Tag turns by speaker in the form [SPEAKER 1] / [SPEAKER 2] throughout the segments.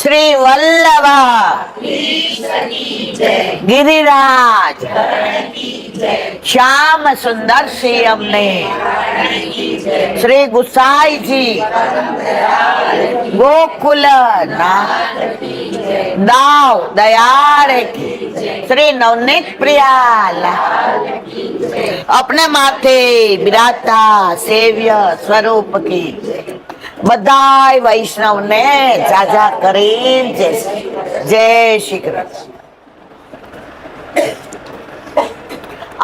[SPEAKER 1] શ્રી વલ્લભા गिरिराज श्याम सुंदर सिंह ने श्री गुसाई जी गोकुल दाव दयाल श्री नवनीत प्रियाल अपने माथे विराता सेव्य स्वरूप की बधाई वैष्णव ने जाजा करीन जय श्री कृष्ण।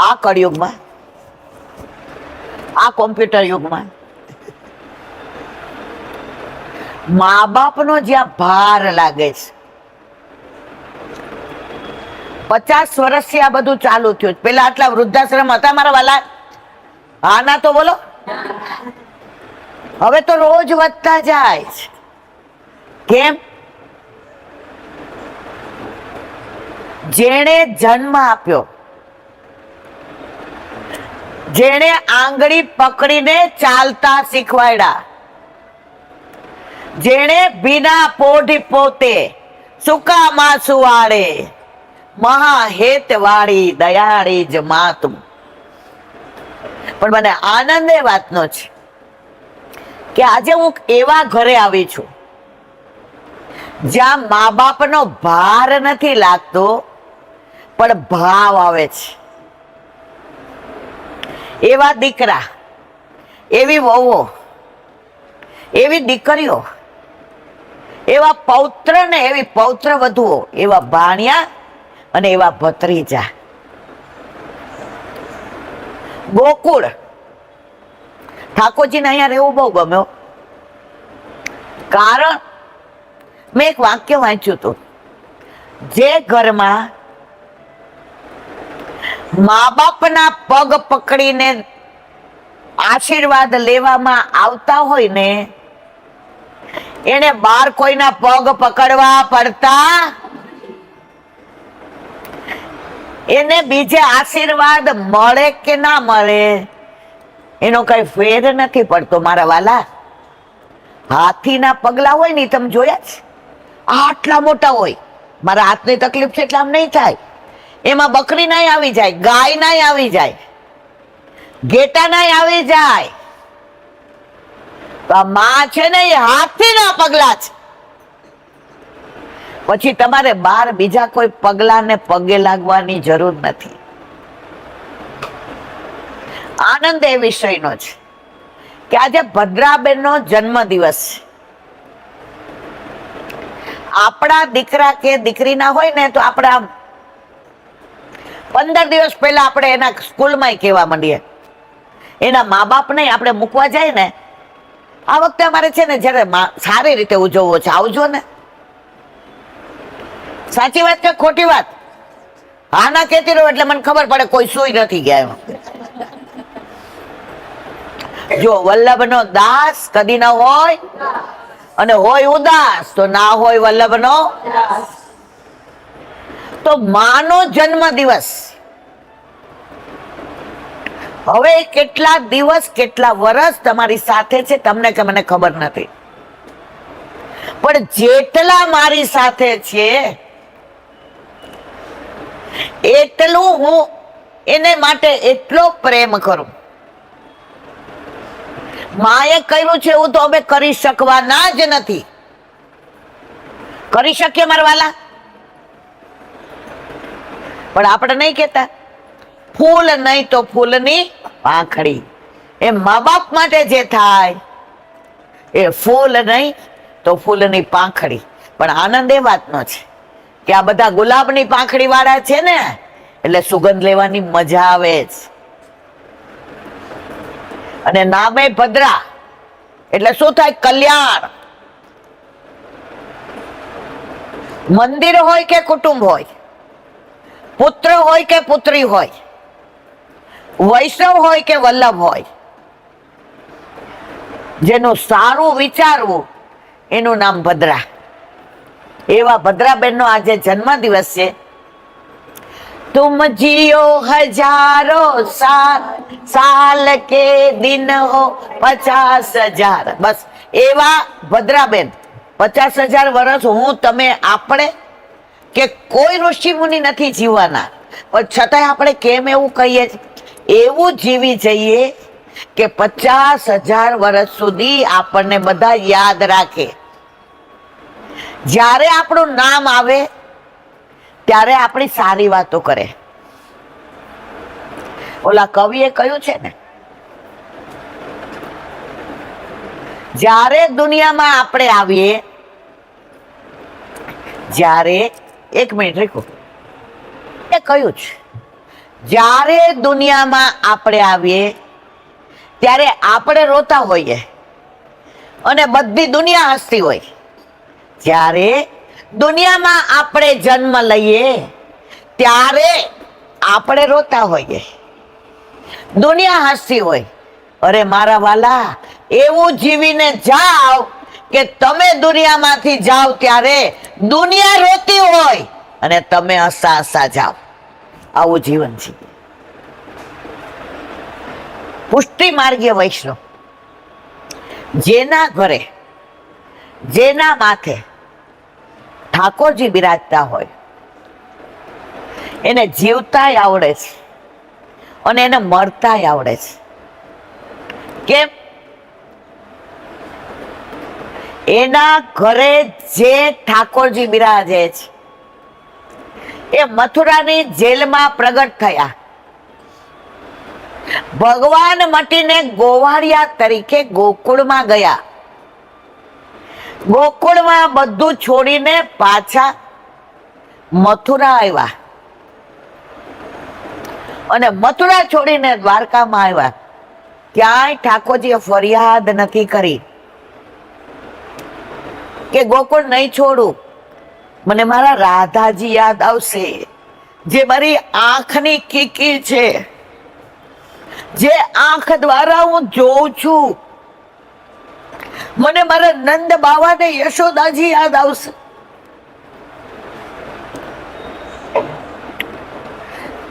[SPEAKER 1] आ कलयुग में आ कॉम्प्यूटर युग में माँ बाप नो ज्यां भार लागे 50 वर्ष आ बधु चालू थयुं। पेला आटला वृद्धाश्रम हता मारा वाला? हाँ ना तो बोलो। हवे तो रोज वधता जाय छे। केम? जेणे जन्म आप्यो, जेणे आंगળી पकड़ीने चालता शीखवाड्या, जेणे बिना पोढी पोते सुका मासु वाळे महाहेत वाળી दयाળી ज मातु। पण मने आनंद ए वातनो छे કે આજે હું એવા ઘરે આવી છું જ્યાં મા બાપનો ભાર નથી લાગતો પણ ભાવ આવે છે। એવા દીકરા, એવી વહુઓ, એવી દીકરીઓ, એવા પૌત્ર ને એવી પૌત્ર વધુઓ, એવા ભાણિયા અને એવા ભત્રીજા। ગોકુળ ઠાકોરજીને અહીંયા રહેવું બહુ ગમ્યો। કારણ મેં એક વાક્ય વાંચ્યું હતું, જે ઘરમાં મા બાપના પગ પકડીને આશીર્વાદ લેવામાં આવતા હોય ને એને બહાર કોઈના પગ પકડવા પડતા, એને બીજે આશીર્વાદ મળે કે ના મળે એનો કઈ ફેર નથી પડતો મારા વાલા। હાથીના પગલા હોય ને તમે જોયા છે, આટલા મોટા હોય। મારા હાથની તકલીફ છે એટલે આમ નહીં થાય। એમાં બકરી નાય આવી જાય, ગાય નાય આવી જાય, ઘેટા નાય આવી જાય। તો આ માં છે ને એ હાથીના પગલા છે। પછી તમારે બહાર બીજા કોઈ પગલાને પગે લાગવાની જરૂર નથી। आनंद ए विषय नो छे कि आज भद्राबेन नो जन्म दिवस छे। आपड़ा दीकरा के दीकरी ना होय ने तो आपड़ा 15 दिवस पहला आपणे एना स्कूल में कहेवा मांडीए, एना माँ बाप ने आपणे मूकवा जाय ने आ वखते अमारे छे ने ज्यारे सारी रीते उजवવો छे, आवजो ने। साची वात के खोटी वात? हाँ ना कहेती रहो એટલે મને ખબર પડે કોઈ સુઈ નથી ગયા એમાં। जो वल्लभ नो दास कदी न होय अने होय उदास तो ना होय वल्लभ नो दास। तो मानो जन्म दिवस हवे केटला दिवस केटला वर्ष तमारी साथे छे तमने के मने खबर नथी, पण जेटला मारी साथे छे एटलुं हूँ एने माटे एटलो प्रेम करूं। माए कर्યું છે એવું તો અમે કરી શકવાના જ નથી। કરી શકીએ મારા વાલા? પણ આપણે નહીં કહેતા ફૂલ નહીં તો ફૂલની પાંખડી। એ મા બાપ માટે જે થાય એ ફૂલ નહીં તો ફૂલની પાંખડી। પણ આનંદ એ વાતનો છે કે આ બધા ગુલાબની પાંખડી વાળા છે ને એટલે સુગંધ લેવાની મજા આવે છે। અને નામે ભદ્રા એટલે શું થાય? કલ્યાણ। મંદિર હોય કે કુટુંબ હોય, પુત્ર હોય કે પુત્રી હોય, વૈષ્ણવ હોય કે વલ્લભ હોય, જેનું સારું વિચારવું એનું નામ ભદ્રા। એવા ભદ્રાબેનનો આજે જન્મદિવસ છે। तुम जियो हजारों साल, साल के दिन हो 50,000। बस एवा भद्राबेन 50,000 વર્ષ હું, તમે, આપણે કે કોઈ ઋષિ મુનિ નથી જીવવાના, પણ છતાંય આપણે કેમ એવું કહીએ? એવું જીવી જઈએ કે 50,000 વર્ષ સુધી આપણને બધા યાદ રાખે. જ્યારે આપણું નામ આવે ત્યારે આપણી સારી વાતો કરે. ઓલા કવિએ કહ્યું છે ને, જ્યારે દુનિયામાં આપણે આવીએ, જ્યારે, એક મિનિટ રેખો, એ કહ્યું છે, જ્યારે દુનિયામાં આપણે આવીએ ત્યારે આપણે રોતા હોઈએ અને બધી દુનિયા હસતી હોય. જ્યારે દુનિયામાં આપણે જન્મ લઈએ ત્યારે આપણે રોતા હોઈએ, દુનિયા હસતી હોય. અરે મારા વાલા, એવું જીવીને જાઓ કે તમે દુનિયામાંથી જાઓ ત્યારે દુનિયા રોતી હોય અને તમે હસા હસા જાઓ. આવું જીવન છે. પુષ્ટિ માર્ગીય વૈષ્ણવ, જેના ઘરે, જેના માથે ઠાકોરજી બિરાજતા હોય, એને જીવતાય આવડે છે અને એને મરતાય આવડે છે. કેમ? એના ઘરે જે ઠાકોરજી બિરાજે છે એ મથુરાની જેલમાં પ્રગટ થયા. ભગવાન મટીને ગોવાળિયા તરીકે ગોકુળમાં ગયા. ગોકુળમાં બધું છોડીને પાછા મથુરા આવ્યા અને મથુરા છોડીને દ્વારકામાં આવ્યા. ક્યાંય ઠાકોરજીએ ફરિયાદ નથી કરી કે ગોકુળ નહીં છોડું, મને મારા રાધાજી યાદ આવશે, જે મારી આંખની કીકી છે, જે આંખ દ્વારા હું જોઉં છું. મને મારા નંદ બાવા ને યશોદાજી યાદ આવશે.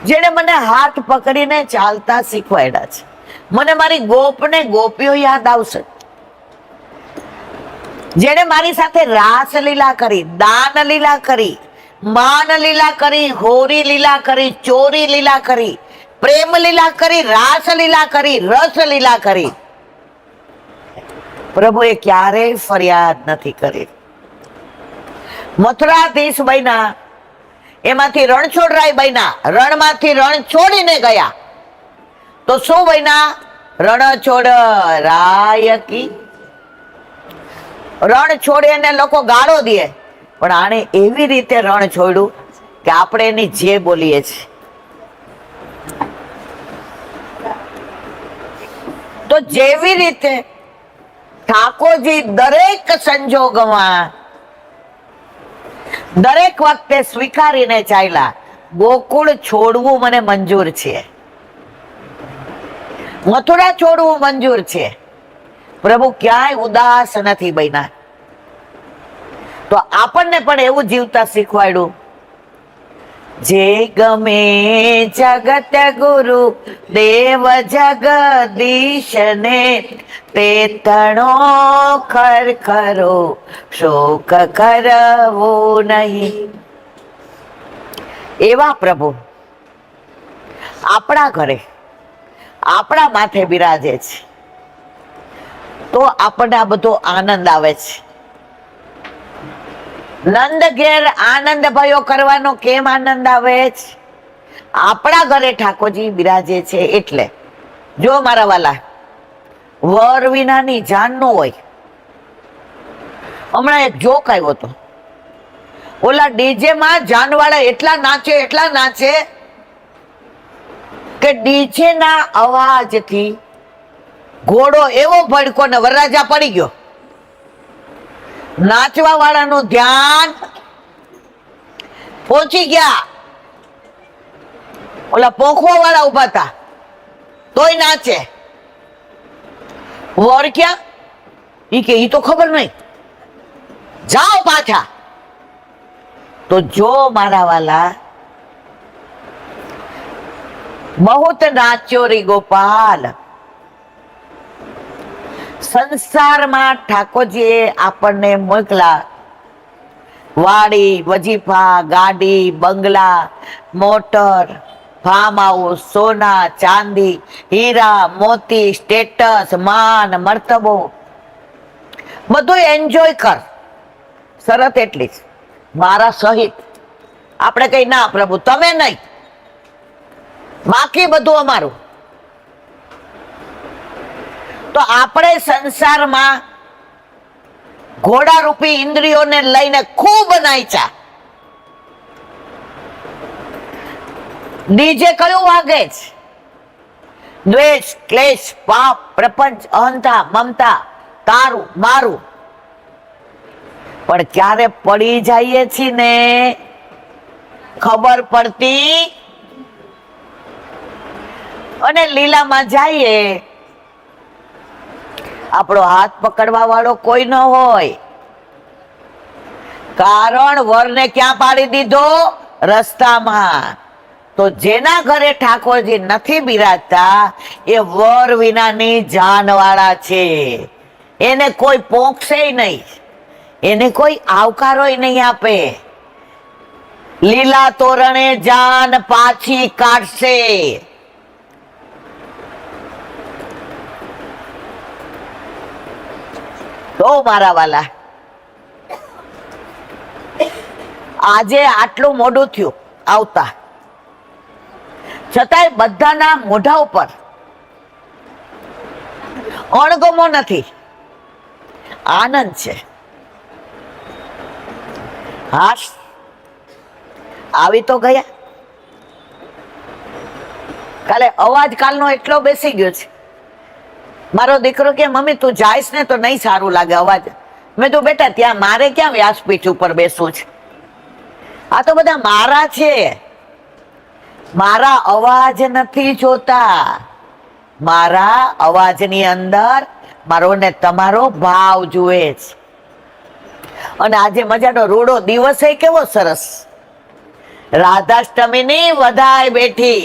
[SPEAKER 1] જેને મને હાથ પકડીને ચાલતા શીખવાડ્યા છે. મને મારી ગોપને ગોપીઓ યાદ આવશે. જેને મારી સાથે રાસ લીલા કરી, દાન લીલા કરી, માન લીલા કરી, હોરી લીલા કરી, ચોરી લીલા કરી, પ્રેમ લીલા કરી, રાસ લીલા કરી, રસ લીલા કરી. પ્રભુએ ક્યારેય ફરિયાદ નથી કરી. મથુરાધીશ બન્યા, એમાંથી રણછોડરાય બન્યા, રણમાંથી રણ છોડીને ગયા તો શું બન્યા? રણછોડ રાય કી. રણ છોડે ને લોકો ગાળો દે, પણ આણે એવી રીતે રણ છોડ્યું કે આપણે એની જે બોલીએ છીએ. તો જેવી રીતે ઠાકોરજી દરેક સંજોગોમાં, દરેક વખતે સ્વીકારીને ચાલ્યા, ગોકુળ છોડવું મને મંજૂર છે, મથુરા છોડવું મંજૂર છે. પ્રભુ ક્યાંય ઉદાસ નથી બન્યા. તો આપણને પણ એવું જીવતા શીખવાડ્યું, જે ગમે જગત ગુરુ દેવ જગદીશ ને, તે તણો ખરખરો શોક કરવો નહીં. એવા પ્રભુ આપણા ઘરે, આપણા માથે બિરાજે છે તો આપણને આ બધો આનંદ આવે છે. નંદ ઘેર આનંદ ભયો કરવાનો કેમ આનંદ આવે છે? આપણા ઘરે ઠાકોરજી બિરાજે છે એટલે. જો મારા વાલા, વર વિનાની જાન નો હોય. હમણાં એક જોક આવ્યો હતો, ઓલા ડીજે માં જાનવાળા એટલા નાચે કે ડીજે ના અવાજથી ઘોડો એવો ભડકો ને વરરાજા પડી ગયો. નાચવા વાળાનું ધ્યાન પહોંચી ગયા, ઓલા પોખવા વાળા ઉભા હતા તોય નાચે. વર ક્યાં? ઈ કે ઈ તો ખબર નહીં, જાઓ પાછા. તો જો મારા વાલા, બહુત નાચ્યો રે ગોપાલ. સંસારમાં ઠાકોરજીએ આપણને મોકલા વાડી, વજીફા, ગાડી, બંગલા, મોટર, ફાર્મ હાઉસ, સોના, ચાંદી, હીરા, મોતી, સ્ટેટસ, માન, મર્તબો, બધું એન્જોય કર. શરત એટલી જ, મારા સહિત. આપણે કઈ ના પ્રભુ તમે નહીં, બાકી બધું અમારું. તો આપણે સંસારમાં ઘોડા રૂપી ઇન્દ્રિયોને લઈને ખૂબ નાચ્યા. ડીજે કયું વાગે છે? દ્વેષ, ક્લેશ, પાપ, પ્રપંચ, અહંતા, મમતા, તારું મારું. પણ ક્યારે પડી જઈએ છીએ ને ખબર પડતી, અને લીલામાં જઈએ, આપણો હાથ પકડવા વાળો કોઈ ન હોય. કારણ વરને ક્યાં પાડી દીધો? રસ્તામાં. તો જેના ઘરે ઠાકોરજી નથી બિરાજતા એ વર વિનાની જાનવાળા છે. એને કોઈ પોંખશે નહીં, એને કોઈ આવકારોય નહીં આપે. લીલા તોરણે જાન પાછી કાઢશે. તો મારા વાલા, આજે આટલું મોડું થયું આવતા, છતાંય બધાના મોઢા ઉપર અણગમો નથી, આનંદ છે. હાશ, આવી તો ગયા. કાલે અવાજ કાલનો એટલો બેસી ગયો છે. મારો દીકરો કે મમ્મી તું જાઈશ ને તો નહીં સારું લાગે અવાજ. મેં તો બેટા ત્યાં મારે ક્યાં વ્યાસપીઠ ઉપર બેસવું છે? આ તો બધા મારા છે. મારા અવાજ નથી જોતા, મારા અવાજની અંદર મારો ને તમારો ભાવ જુએ છે. અને આજે મજાનો રૂડો દિવસ એ કેવો સરસ, રાધાષ્ટમીની વધાઈ બેઠી.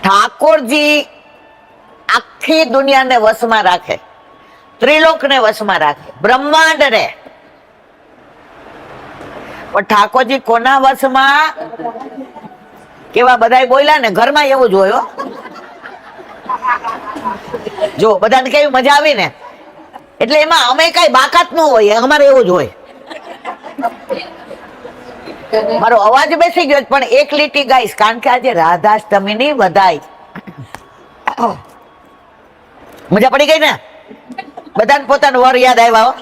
[SPEAKER 1] ઠાકોરજી આખી દુનિયાને વશમાં રાખે, ત્રિલોકને વશમાં રાખે, બ્રહ્માંડને. પણ ઠાકોરજી કોના વશમાં? કેવા બધાય બોલ્યા ને, ઘરમાં એવું જ હોય. જો બધાને કેવી મજા આવી ને, એટલે એમાં અમે કઈ બાકાત ન હોય, અમારે એવું જ હોય. મારો અવાજ બેસી ગયો પણ એક લીટી ગાઈશ, કારણ કે આજે રાધાષ્ટમીની વધાઈ. મજા પડી ગઈ ને? બધાને પોતાનો વર યાદ આવ્યા?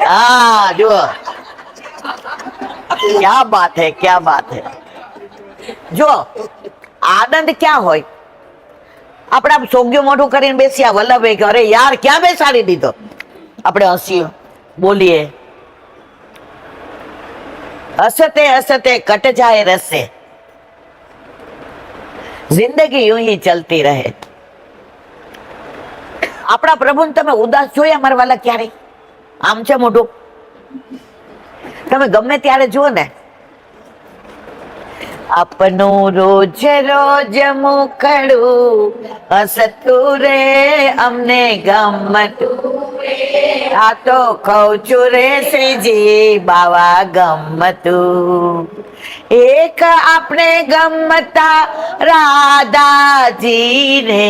[SPEAKER 1] હા જુઓ, ક્યા બાત હે, ક્યા બાત હે. જો આનંદ ક્યાં હોય? આપણે આમ સોગ્યું મોઢું કરીને બેસ્યા વલ્લભે કે અરે યાર ક્યાં બેસાડી દીધો. આપણે હસીએ, બોલીએ, હસતે હસતે કટ જાય રસે, જિંદગી यूं ही चलती रहे. આપણા પ્રભુને તમે ઉદાસ જોયા મારા વાલા ક્યારે? આમ છે મોઢું, તમે ગમે ત્યારે જુઓ ને, આપનું રોજ રોજ મુખડું હસતું રે અમને ગમતું, આ તો કહું છું રે શ્રીજી બાવા ગમતું. એક આપણે ગમતા રાધાજીને,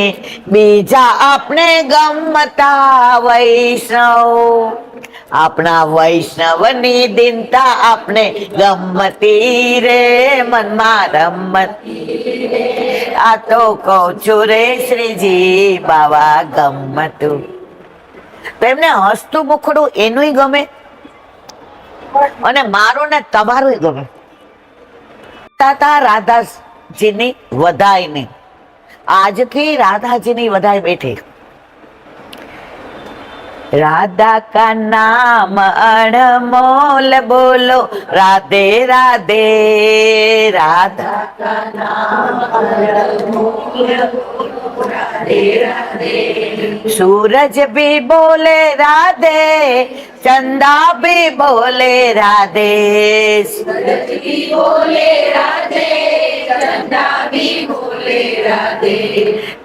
[SPEAKER 1] બીજા આપણે ગમતા વૈષ્ણવ. આપણા વૈષ્ણવની દિનતા આપણે ગમતી રે, મનમાં રમતી. આ તો કહું છું રે શ્રીજી બાવા ગમતું. તો એમને હસતું મુખડું એનુંય ગમે અને મારું ને તમારું ગમે. રાધાજીની વધાઈની, આજથી રાધાજીની વધાઈ બેઠી. राधा का नाम अनमोल बोलो राधे राधे, राधा का नाम अनमोल सूरज भी बोले राधे, चंदा भी बोले राधे,
[SPEAKER 2] सूरज भी बोले राधे, चंदा भी बोले राधे।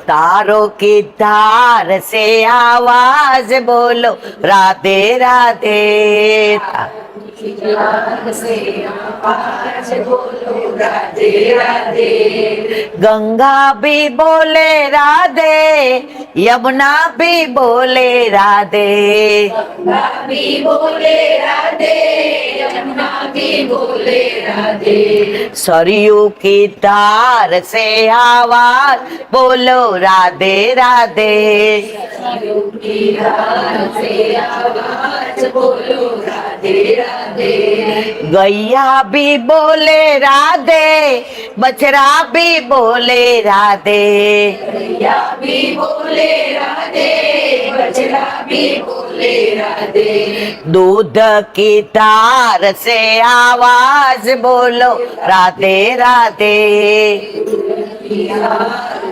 [SPEAKER 1] तारों की धार से आवाज बोलो राधे राधे।
[SPEAKER 2] से आवाज बोलो राधे राधे।
[SPEAKER 1] गंगा भी बोले राधे, यमुना भी बोले राधे,
[SPEAKER 2] गंगा भी बोले राधे, यमुना भी बोले राधे।
[SPEAKER 1] सरयू की धार से आवाज बोलो राधे राधे।
[SPEAKER 2] सरयू की धार से आवाज बोलो राधे राधे।
[SPEAKER 1] गैया भी बोले राधे, बछड़ा भी बोले राधे,
[SPEAKER 2] गैया भी बोले राधे, बछड़ा भी बोले राधे।
[SPEAKER 1] दूध की धार से आवाज बोलो राधे राधे।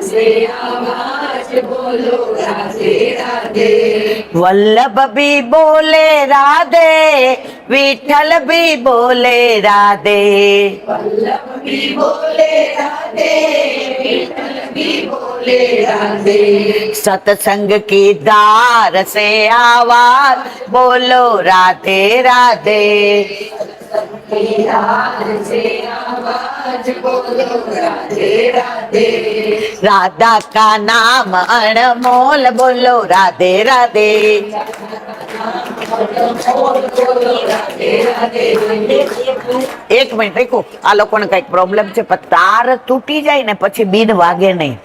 [SPEAKER 2] से आवाज बोलो राधे राधे।
[SPEAKER 1] वल्लभ भी बोले राधे, विठल भी बोले राधे,
[SPEAKER 2] वल्लभ भी बोले राधे, विठल भी बोले राधे।
[SPEAKER 1] सत्संग की धार से आवाज बोलो राधे राधे।
[SPEAKER 2] से आवाज बोलो राधे राधे।
[SPEAKER 1] राधा का नाम अनमोल बोलो राधे राधे। એક મિનિટ દેખો, આ લોકોને કઈક પ્રોબ્લેમ છે, પણ તાર તૂટી જાય ને પછી બીન વાગે નહીં.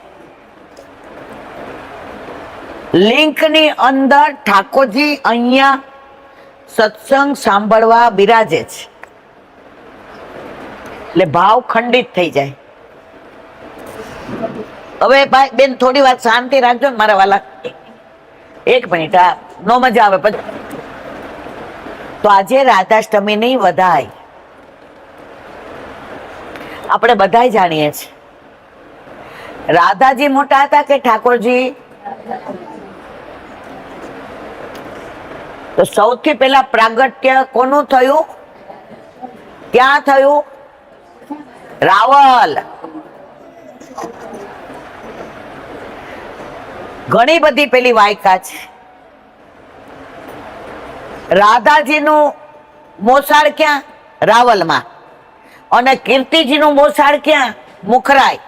[SPEAKER 1] લિંક ની અંદર ઠાકોરજી અહીંયા સત્સંગ સાંભળવા બિરાજે છે, એટલે ભાવ ખંડિત થઈ જાય. હવે ભાઈ બેન થોડી વાર શાંતિ રાખજો ને મારા વાલા, એક મિનિટ. આ નો મજા આવે પછી. તો આજે રાધાષ્ટમી ની વધાઈ આપણે બધા જાણીએ છીએ. રાધાજી મોટા હતા કે ઠાકોરજી? તો સૌથી પહેલા પ્રાગટ્ય કોનું થયું? ક્યાં થયું? રાવલ. ઘણી બધી પેલી વાયકા છે. રાધાજીનું મોસાળ ક્યાં? રાવલમાં. અને કીર્તિજીનું મોસાળ ક્યાં? મુખરાય.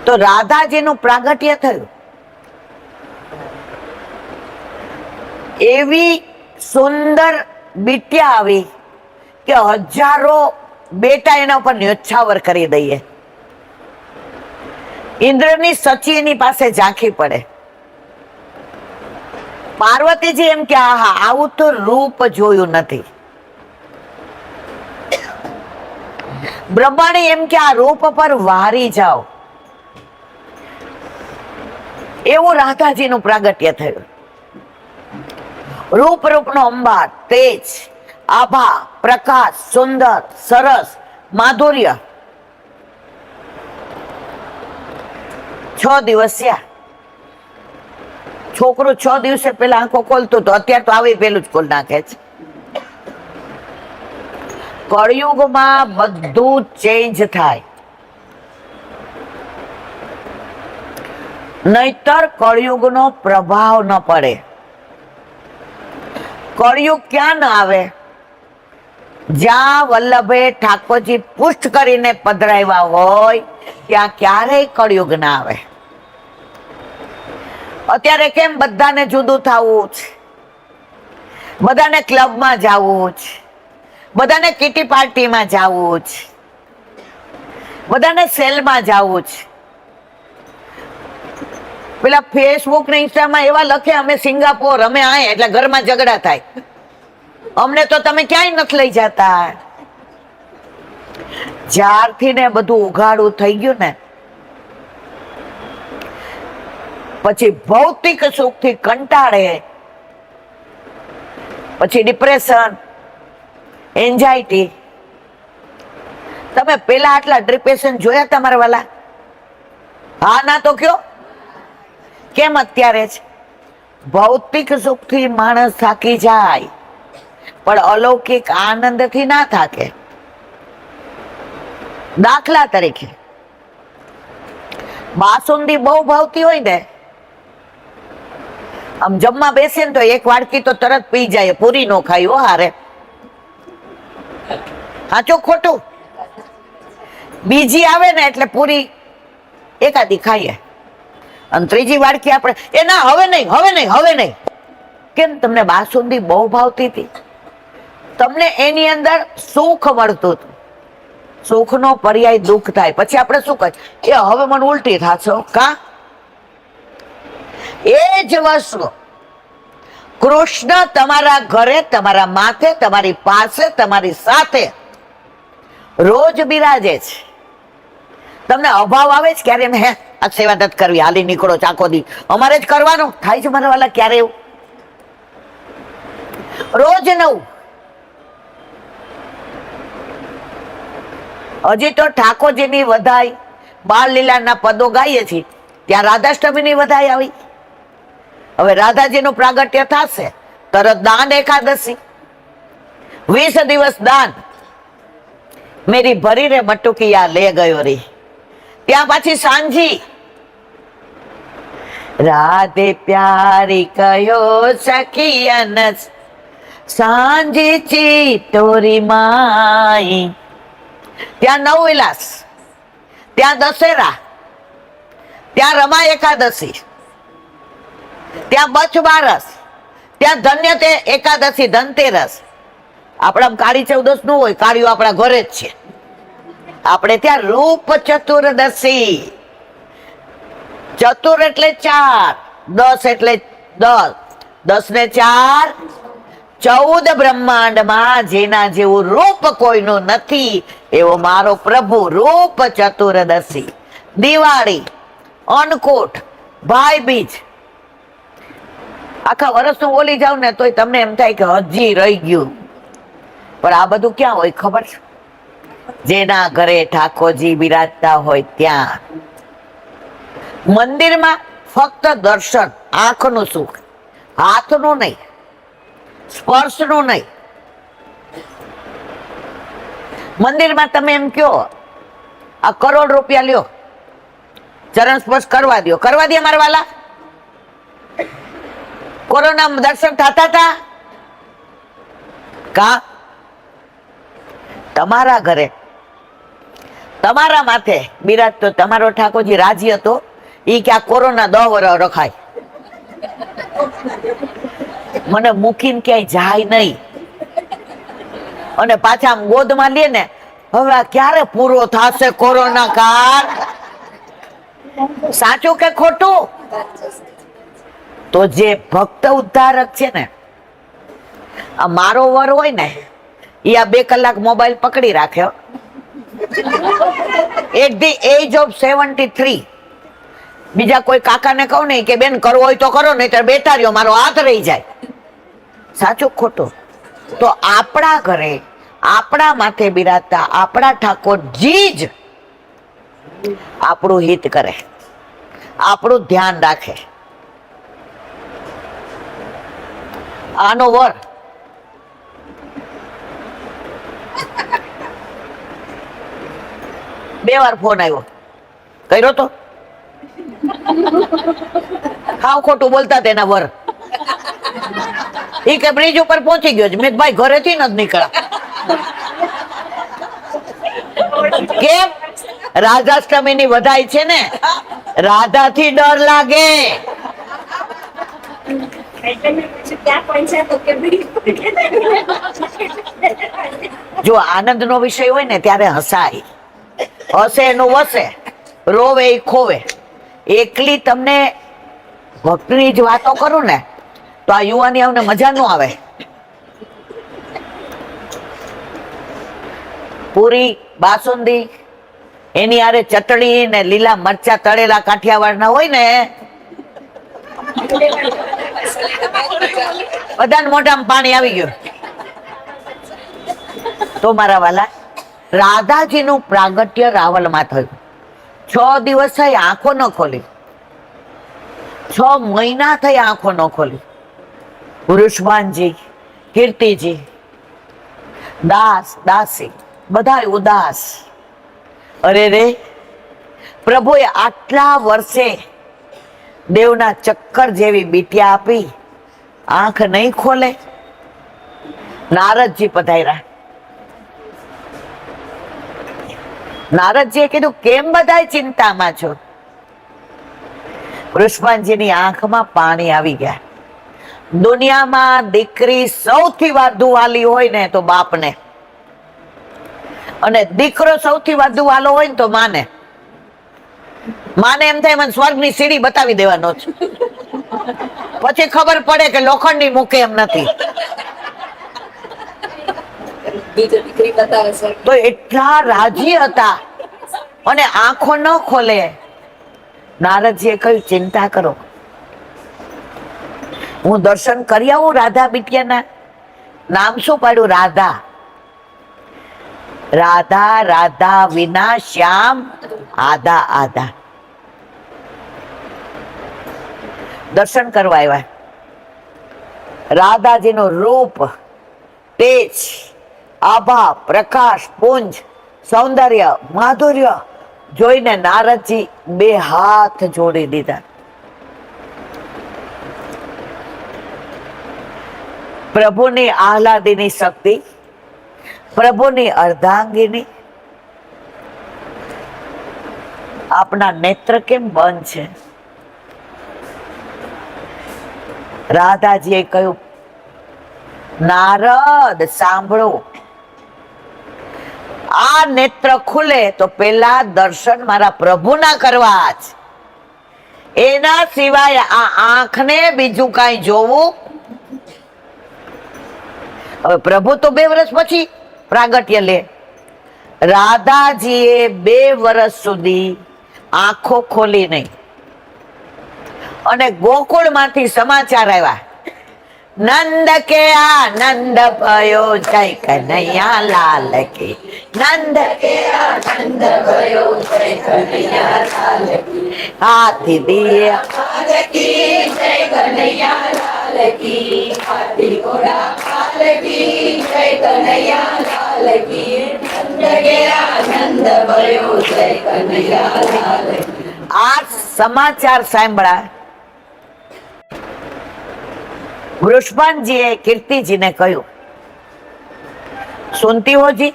[SPEAKER 1] તો રાધાજીનું પ્રાગટ્ય થયું. એવી સુંદર બીટ્યા આવી કે હજારો બેટા એના ઉપર ન્યોછાવર કરી દઈએ. ઇન્દ્રની સચી એની પાસે ઝાંખી પડે. પાર્વતીજી એમ કે આહા, આવું તો રૂપ જોયું નથી. બ્રહ્માણી એમ કે આ રૂપ પર વારી જાઓ. એવું રાધાજીનું પ્રાગટ્ય થયું. રૂપ રૂપનો અંબાર, તેજ, આભા, પ્રકાશ, સુંદર, સરસ, માધુર્ય. 6 દિવસ થયા. છોકરું 6 દિવસે પેલા આંખો ખોલતું તો અત્યારે તો આવી પેલું જ ખોલ નાખે છે. કળિયુગમાં બધું ચેન્જ થાય, નહીતર કળિયુગનો પ્રભાવ ન પડે. કળિયુગ ક્યાં ન આવે? જ્યાં વલ્લભે ઠાકોરજી પુષ્ટ કરીને પધરાવ્યા હોય ત્યાં ક્યારેય કળિયુગ ના આવે. અત્યારે કેમ બધાને જુદું થવું છે, બધાને ક્લબમાં જવું છે, બધાને કિટી પાર્ટીમાં જવું છે, બધાને સેલમાં જવું છે. પેલા ફેસબુક ને ઇન્સ્ટામાં એવા લખે અમે સિંગાપોર, અમે આય, એટલે ઘરમાં ઝઘડા થાય. અમને તો તમે ક્યાંય નથી લઈ જતા. જ્યારથી ને બધું ઉઘાડું થઈ ગયું ને પછી ભૌતિક સુખથી કંટાળે, પછી ડિપ્રેશન, એન્ઝાયટી. તમે પેલા આટલા ડિપ્રેશન જોયા તમારા વાલા? હા ના તો કયો. કેમ અત્યારે જ ભૌતિક સુખથી માણસ થાકી જાય પણ અલૌકિક આનંદથી ના થાકે. દાખલા તરીકે બાસુંદી બહુ ભાવતી હોય ને, આમ જમવા બેસે ને તો એક વાડકી તો તરત પી જાય, પૂરી નો ખાઈ હો હારે. સાચું ખોટું? બીજી આવે ને એટલે પૂરી એકાદી ખાઈએ અને ત્રીજી વાડકી આપણે એ ના હવે નહીં, હવે નહીં, હવે નહીં. કેમ? તમને બાસુંદી બહુ ભાવતી હતી, તમને એની અંદર સુખ મળતું હતું. સુખનો પર્યાય દુઃખ થાય પછી આપણે શું કહે, એ હવે મને ઉલટી થશે. કા? એ જ વસ્તુ કૃષ્ણ તમારા ઘરે, તમારા માથે, તમારી પાસે, તમારી સાથે રોજ બિરાજે છે. તમને અભાવ આવે છે ક્યારે? હે આ સેવા નથી કરવી, હાલી નીકળો ચાકો દી, અમારે જ કરવાનું થાય છે મારા વાલા. ક્યારે એવું? રોજ નવું. હજી તો ઠાકોરજીની વધાઈ, બાળ લીલાના પદો ગાઈએ છીએ, ત્યાં રાધાષ્ટમીની વધાઈ આવી. હવે રાધાજીનું પ્રાગટ્ય થશે તરત દાન એકાદશી, 20 દિવસ દાન. મેરી ભરી રે મટુકિયા લે ગયો રે. ત્યાં પાછી સાંજી રાધે પ્યારી કયો સખિયન સાંજી ચી તોરી માઈ. ત્યાં નવ વિલાસ, ત્યાં દશેરા, ત્યાં રમા એકાદશી, ત્યાં બચ બારસ, ત્યાં ધન્ય તે એકાદશી, ધનતેરસ. આપણા કાળી ચૌદસ નું હોય, કાળીઓ આપણા ઘરે જ છે. આપણે ત્યાં રૂપ ચતુર્દશી. ચતુર એટલે 4, 10 એટલે 10, 10 ને 4 14 બ્રહ્માંડમાં જેના જેવું રૂપ કોઈનું નથી એવો મારો પ્રભુ. રૂપ ચતુર્દશી, દિવાળી, અન્નકૂટ, ભાઈ બીજ, આખા વર્ષનું બોલી જાવ ને તોય તમને એમ થાય કે હજી રહી ગયું. પણ આ બધું ક્યાં હોય ખબર છે? જેના ઘરે ઠાકોરજી બિરાજતા હોય ત્યાં. મંદિરમાં ફક્ત દર્શન, આંખનું સુખ, હાથનું નહીં, સ્પર્શનું નહીં. મંદિરમાં તમે એમ કયો આ કરોડ રૂપિયા લ્યો, ચરણ સ્પર્શ કરવા દો, કરવા દે મારા વાલા? કોરોના દર્શન થતા હતા? કા? તમારા ઘરે, તમારા માથે બિરાજતો તમારો ઠાકોરજી રાજી હતો, ઈ કે આ કોરોના 10 વર્ષ રખાય, મને મૂકીને ક્યાંય જાય નહીં. અને પાછા આમ ગોદમાં લે ને, હવે આ ક્યારે પૂરો થશે કોરોના કાળ? સાચું કે ખોટું? તો જે ભક્ત ઉદ્ધારક છે ને, આ મારો વર હોય ને, એ આ 2 કલાક મોબાઈલ પકડી રાખ્યો. એટ ધી એજ ઓફ 73 બીજા કોઈ કાકાને કહું નહીં કે બેન કરવો હોય તો કરો, નહીં તો બેઠા રહ્યો, મારો હાથ રહી જાય. સાચું ખોટું? તો આપણા ઘરે, આપણા માથે બિરાજતા આપણા ઠાકોરજી જ આપણું હિત કરે, આપણું ધ્યાન રાખે. આનો વર બે વાર ફોન આવ્યો, કર્યો તો હાવ ખોટું બોલતા તેના વર. ઈ કે બ્રિજ ઉપર પહોંચી ગયો છે. મેં ભાઈ ઘરેથી નથી નીકળ્યા. કેમ? રાધાષ્ટમી ની વધાઈ છે ને, રાધાથી ડર લાગે. જો આનંદ નો વિષય હોય ને ત્યારે હસાય, હસે એનું વસે, રોવે એ ખોવે. એકલી તમને ભક્તિની જ વાતો કરું ને તો આ યુવાની અમને મજા ન આવે. પૂરી, બાસુંદી, એની આરે ચટણી ને લીલા મરચા તળેલા કાઠિયાવાડ ના હોય ને, બધાને મોઢામાં પાણી આવી ગયું. તો મારા વાલા, રાધાજીનું પ્રાગટ્ય રાવલમાં થયું. 6 દિવસ થઈ આંખો ન ખોલી, 6 મહિના થઈ આંખો ન ખોલી. વૃષભાનજી, કીર્તિજી, દાસ દાસી બધા ઉદાસ. અરે રે, પ્રભુએ આટલા વર્ષે દેવના ચક્કર જેવી બીટિયા આપી, આંખ નહીં ખોલે. નારદજી પધાર્યા. નારદજીએ કીધું, કેમ બધાય ચિંતામાં છો? વૃષભાનજીની આંખમાં પાણી આવી ગયા. દુનિયામાં દીકરી સૌથી વધુ વાલી હોય ને તો બાપને, અને દીકરો સૌથી વધુ વાલો હોય ને તો માને. માને એમ થાય મને સ્વર્ગની સીડી બતાવી દેવાનો છે, પછી ખબર પડે કે લોખંડની મૂકે એમ નથી. તો એટલા રાજી હતા અને આંખો ન ખોલે. નારદજીએ કહ્યું, ચિંતા કરો, હું દર્શન કરી આવું રાધા બિટિયાના. નામ શું પાડ્યું? રાધા. રાધા રાધા વિના શ્યામ આધા આધા. દર્શન કરવા આવ્યા. રાધાજીનું રૂપ, તેજ, આભા, પ્રકાશ, પુંજ, સૌંદર્ય, માધુર્ય જોઈને નારદજી 2 હાથ જોડી દીધા. પ્રભુની આહલાદીની શક્તિ, પ્રભુની અર્ધાંગીની. આપના નેત્ર કેમ બંધ છે? રાધાજીએ કહ્યું, નારદ સાંભળો, આ નેત્ર ખુલે તો પેલા દર્શન મારા પ્રભુના કરવા જ. એના સિવાય આ આંખને બીજું કાંઈ જોવું. હવે પ્રભુ તો 2 વર્ષ પછી પ્રાગટ્ય લે. રાધાજીએ 2 વર્ષ સુધી આંખો ખોલી નહીં. અને ગોકુળ માંથી સમાચાર આવ્યા, નંદ કે આનંદ ભયો, જય કનૈયા લાલ કે. નંદ કે
[SPEAKER 2] આનંદ ભયો, જય કનૈયા લાલ કી.
[SPEAKER 1] હાથી દિએ
[SPEAKER 2] લાલ કી, જય કનૈયા લાલ કી. હાથી ઘોડા લાલ કી, જય કનૈયા લાલ કી. નંદ કે આનંદ ભયો, જય કનૈયા લાલ કી.
[SPEAKER 1] આ સમાચાર સાંભળ્યા. वृषभानजीए कीर्ति जी ने कहू, सुनती हो जी,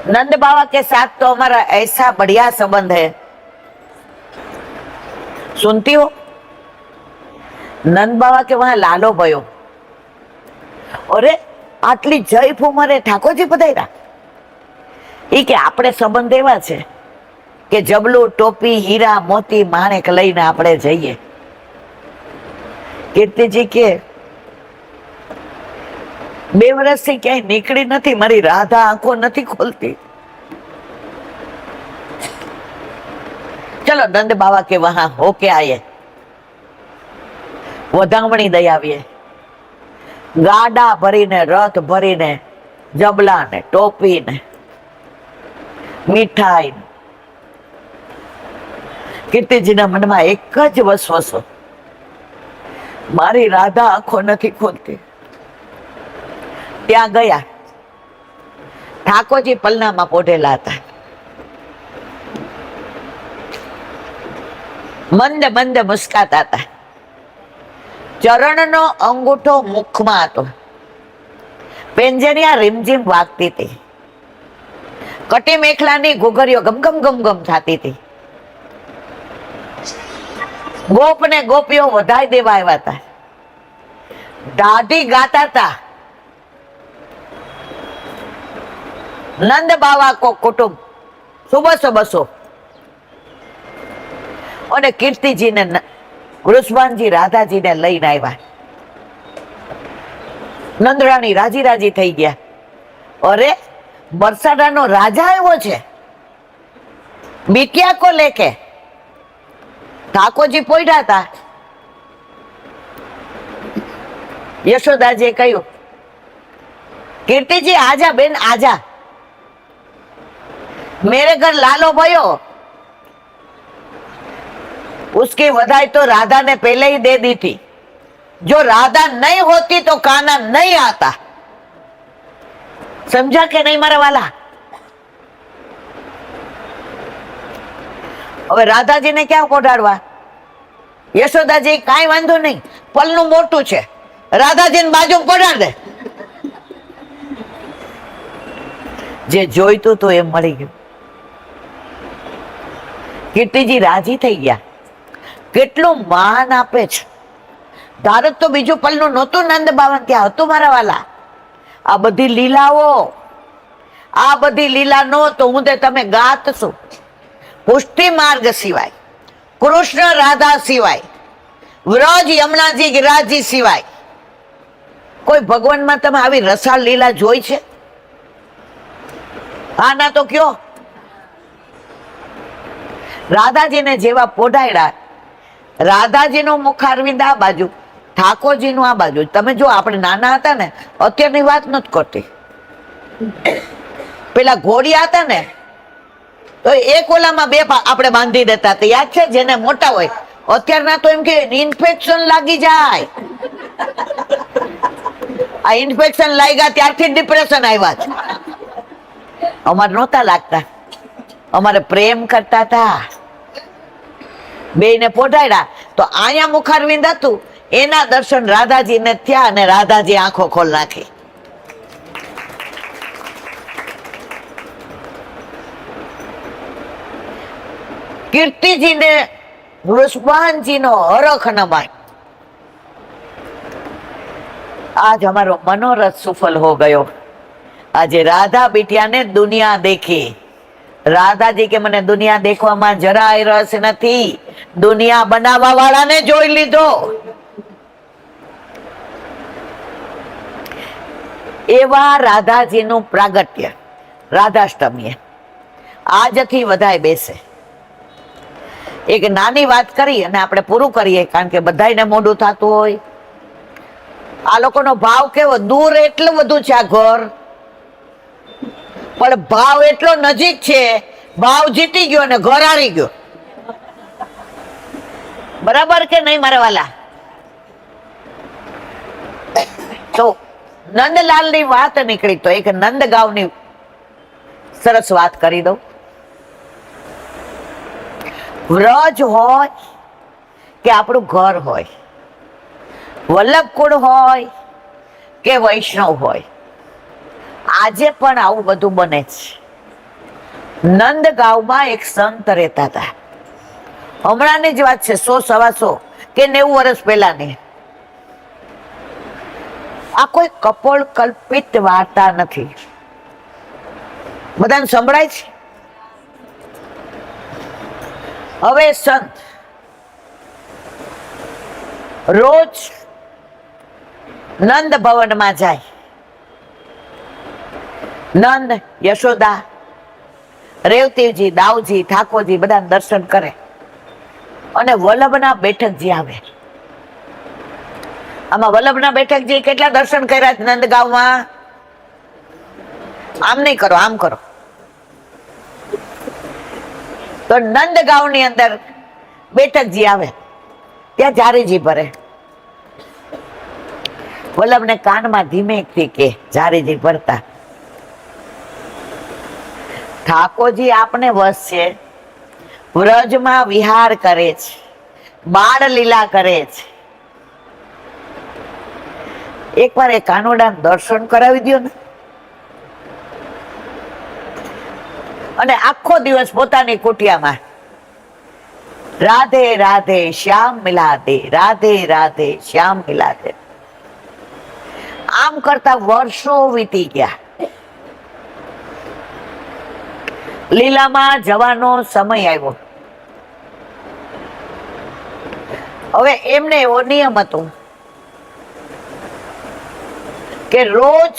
[SPEAKER 1] नंद बाबा के साथ तो हमारा ऐसा बढ़िया संबंध है, सुनती हो? नंद बाबा के वहां लालो भयो. अरे आटली जय फूमरे ठाकोरजी पधार्या. ई के आपणे संबंध एवा छे के जबलू, टोपी, हीरा, मोती, माणेक लईने आपणे जईए. कीर्तिजी के 2 વર્ષથી ક્યાંય નીકળી નથી, મારી રાધા આંખો નથી ખોલતી. चलो नंद बाबा के वहां होके आए, વધામણી દઈ આવીએ. ગાડા ભરીને, રથ ભરીને, જબલા ને, ટોપી ને, મીઠાઈ. કીર્તિજીના મનમાં એક જ વસવસો, મારી રાધા આંખો નથી ખોલતી. ત્યાં ગયા. ઠાકોરજી પલનામાં પોઢેલા હતા. મંદ મંદ મુસ્કાતા હતા. ચરણનો અંગૂઠો મુખમાં હતો. પેંજરિયા રીમઝીમ વાગતી હતી. કટી મેખલાની ઘૂઘરીઓ ગમ ગમ ગમ ગમ થતી હતી. ગોપ ને ગોપીઓ વધાઈ દેવા આવ્યા હતા. દાદી ગાતા હતા, નંદ બાવા કો કુટુંબ સુબસો બસો. અને કીર્તિજીને, વૃષભાનજી રાધાજીને લઈને આવ્યા. નંદરાણી રાજી રાજી થઈ ગયા. અરે બરસાડાનો રાજા આવ્યો છે, બીટિયા કો લેકે. ઠાકોરજી પોઈડા હતા. યશોદાજીએ કહ્યું, કીર્તિજી આજા બેન આજા. मेरे घर लालो भयो, उसकी बधाई तो राधा ने पहले ही दे दी थी। जो राधा नहीं होती तो कान्हा नहीं आता। समझा के नहीं मारा वाला? હવે રાધાજીને ક્યાં પોઢાડવા? યશોદાજી કાંઈ વાંધો નહીં, પલનું મોટું છે, રાધાજીને બાજુ પોઢાડ દે. જે જોઈતું તો એ મળી ગયું. કીર્તિજી રાજી થઈ ગયા. કેટલું માન આપે છે. ધારત તો બીજું પલનું નહોતું, નંદ બાવન ત્યાં હતું મારા વાલા. આ બધી લીલાઓ, આ બધી લીલા નો તો હું તે તમે ગાત છું. પુષ્ટિ માર્ગ સિવાય, કૃષ્ણ રાધા સિવાય, વ્રજ યમુનાજી ગિરિરાજજી સિવાય કોઈ ભગવાનમાં તમે આવી રસાળ લીલા જોઈ છે? હા ના તો કયો. રાધાજીને જેવા પોઢાયડા, રાધાજીનું મુખારવિંદ આ બાજુ, ઠાકોરજીનું આ બાજુ. તમે જો આપણે નાના હતા ને, અત્યારની વાત નથી કરતી, પેલા ઘોડિયા હતા ને તો એક ઓલામાં બે આપણે બાંધી દેતા હતા, યાદ છે? જેને મોટા હોય. અત્યારના તો એમ કે ઇન્ફેક્શન લાગી જાય. આ ઇન્ફેક્શન લાગ્યા ત્યારથી ડિપ્રેશન આવ્યા છે. અમારે નહોતા લાગતા, અમારે પ્રેમ કરતા હતા. બેયને પોઢાડ્યા તો અહીંયા મુખારવિંદ હતું, એના દર્શન રાધાજીને થયા અને રાધાજી આંખો ખોલ નાખી. કીર્તિજીને વૃષભાનજીનો હરખ નમાય. आज हमारो मनोरथ सफल हो गयो. आज राधा बिटिया ने दुनिया देखी. राधा जी के मने दुनिया देखवा में જરાય રસ નથી, દુનિયા બનાવવા વાળાને જોઈ લીધો. એવા રાધાજીનું પ્રાગટ્ય રાધાષ્ટમીએ આજથી વધાય બેસે. એક નાની વાત કરી અને આપણે પૂરું કરીએ, કારણ કે બધાયને મોઢું થતું હોય. આ લોકોનો ભાવ કેવો, દૂર એટલું બધું છે આ ઘર, પણ ભાવ એટલો નજીક છે. ભાવ જીતી ગયો અને ઘર હારી ગયો. બરાબર કે નહીં મારા વાલા? તો નંદલાલ ની વાત નીકળી તો એક નંદગાંવની સરસ વાત કરી દઉં. વ્રજ હોય કે આપણું ઘર હોય, વલ્લભકુળ હોય કે વૈષ્ણવ હોય, આજે પણ આવું બધું બને છે. નંદગાંવમાં એક સંત રહેતા હતા. હમણાંની જ વાત છે, 100, 125 કે 90 વર્ષ પહેલાની. આ કોઈ કપોળ કલ્પિત વાર્તા નથી. બધાને સંભળાય છે? હવે સંત રોજ નંદ ભવનમાં જાય. નંદ, યશોદા, રેવતીજી, દાઉજી, ઠાકોરજી બધા દર્શન કરે અને વલ્લભના બેઠકજી આવે. આમાં વલ્લભના બેઠકજી કેટલા દર્શન કર્યા નંદગાંવમાં? આમ નહીં કરો, આમ કરો. તો નંદગાંવની અંદર બેઠકજી આવે, ત્યાં જારીજી ભરે. વલ્લભને કાનમાં ધીમેથી કે જારીજી ભરતા, ઠાકોરજી આપને વશ છે, વ્રજમાં વિહાર કરે છે, બાળ લીલા કરે છે. એકવાર એ કાનોડાને દર્શન કરાવી દો ને. અને આખો દિવસ પોતાની કુટિયામાં રાધે રાધે શ્યામ મિલા દે, રાધે રાધે શ્યામ મિલા દે. આમ કરતા વર્ષો વીતી ગયા. લીલામાં જવાનો સમય આવ્યો. હવે એમને એવો નિયમ હતો કે રોજ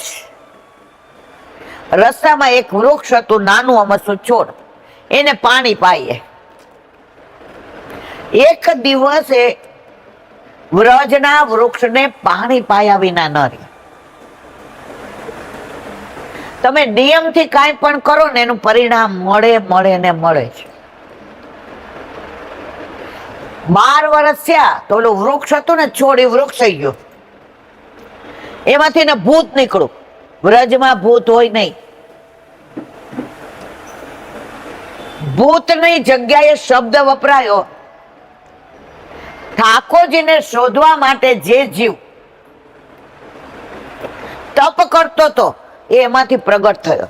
[SPEAKER 1] રસ્તામાં એક વૃક્ષ હતું, નાનું અમથું છોડ, એને પાણી પાઈએ. એક દિવસ એ વ્રજના વૃક્ષને પાણી પાયા વિના ન રહે. તમે નિયમથી કાંઈ પણ કરો ને એનું પરિણામ મળે ને મળે છે. 12 વર્ષ થયા તો ઓલું વૃક્ષ હતું ને, છોડી વૃક્ષ થઈ ગયું, એમાંથી ને ભૂત નીકળું. વ્રજમાં ભૂત હોય નહીં. ભૂતની જગ્યાએ શબ્દ વપરાયો. ઠાકોરજીને શોધવા માટે જે જીવ તપ કરતો હતો એ એમાંથી પ્રગટ થયો.